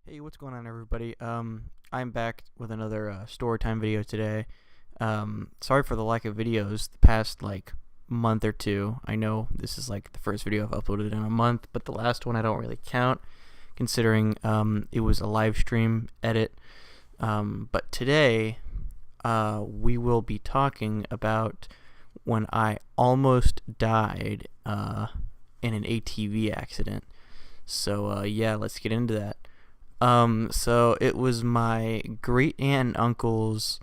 Hey, what's going on, everybody? I'm back with another story time video today. Sorry for the lack of videos the past month or two. I know this is the first video I've uploaded in a month, but the last one I don't really count, considering it was a live stream edit. But today, we will be talking about when I almost died in an ATV accident. So yeah, let's get into that. So it was my great aunt and uncle's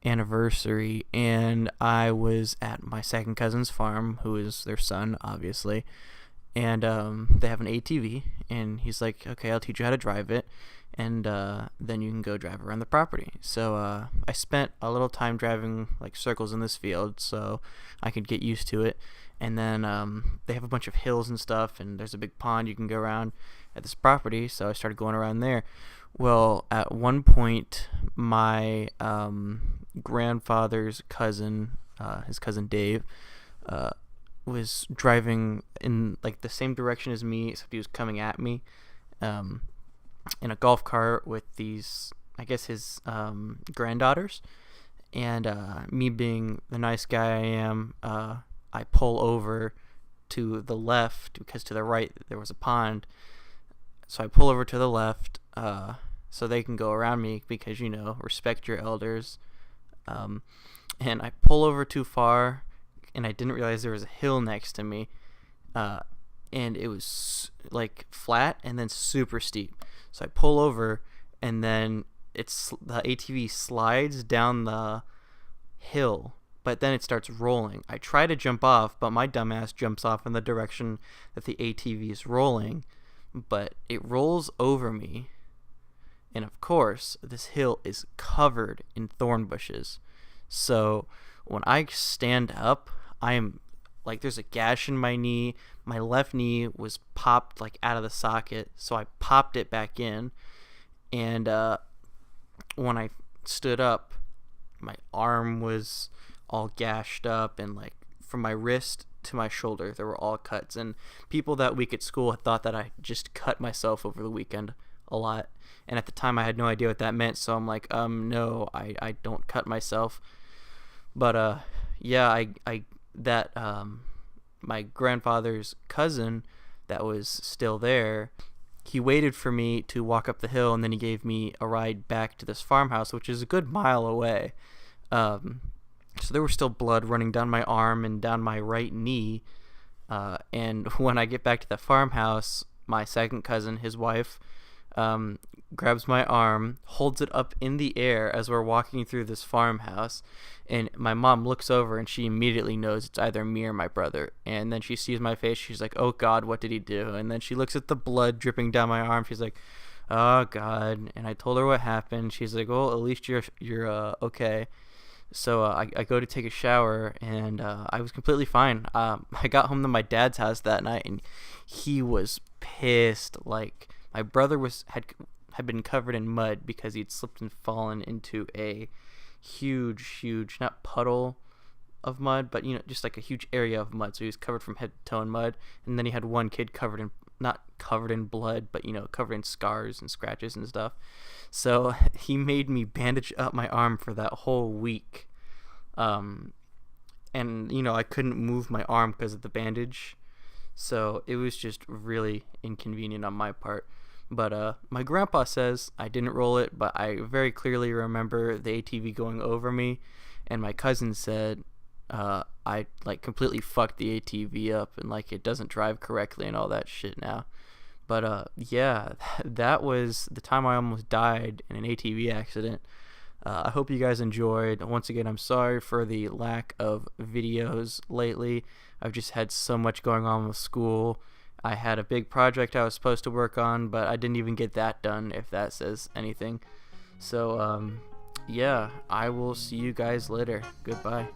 anniversary, and I was at my second cousin's farm, who is their son, obviously. And they have an ATV, and he's like, "Okay, I'll teach you how to drive it, and then you can go drive around the property." So I spent a little time driving circles in this field, so I could get used to it. And then they have a bunch of hills and stuff, and there's a big pond you can go around at this property, so I started going around there. Well, at one point, my grandfather's cousin, his cousin Dave, was driving in the same direction as me, except he was coming at me in a golf cart with these, I guess, his granddaughters. And me being the nice guy I am, I pull over to the left because to the right there was a pond. So I pull over to the left so they can go around me because, respect your elders. And I pull over too far, and I didn't realize there was a hill next to me. And it was flat and then super steep. So I pull over, and then the ATV slides down the hill, but then it starts rolling. I try to jump off, but my dumbass jumps off in the direction that the ATV is rolling, but it rolls over me. And of course, this hill is covered in thorn bushes. So when I stand up, I am there's a gash in my knee. My left knee was popped out of the socket, so I popped it back in. And when I stood up, my arm was all gashed up, and from my wrist to my shoulder there were all cuts. And people that week at school had thought that I just cut myself over the weekend a lot, and at the time I had no idea what that meant, so I'm like, no, I don't cut myself. But yeah, my grandfather's cousin that was still there, he waited for me to walk up the hill, and then he gave me a ride back to this farmhouse, which is a good mile away. So there was still blood running down my arm and down my right knee. And when I get back to the farmhouse, my second cousin, his wife, grabs my arm, holds it up in the air as we're walking through this farmhouse. And my mom looks over, and she immediately knows it's either me or my brother. And then she sees my face. She's like, "Oh, God, what did he do?" And then she looks at the blood dripping down my arm. She's like, "Oh, God." And I told her what happened. She's like, "Well, at least you're okay." So I go to take a shower, and I was completely fine. I got home to my dad's house that night, and he was pissed. My brother had been covered in mud because he'd slipped and fallen into a huge, not puddle of mud, but just a huge area of mud. So he was covered from head to toe in mud. And then he had one kid not covered in blood, but covered in scars and scratches and stuff. So he made me bandage up my arm for that whole week. And I couldn't move my arm because of the bandage. So it was just really inconvenient on my part. But my grandpa says I didn't roll it, but I very clearly remember the ATV going over me. And my cousin said I completely fucked the ATV up, and it doesn't drive correctly and all that shit now. But yeah, that was the time I almost died in an ATV accident. I hope you guys enjoyed. Once again, I'm sorry for the lack of videos lately. I've just had so much going on with school. I had a big project I was supposed to work on, but I didn't even get that done, if that says anything. So yeah, I will see you guys later. Goodbye.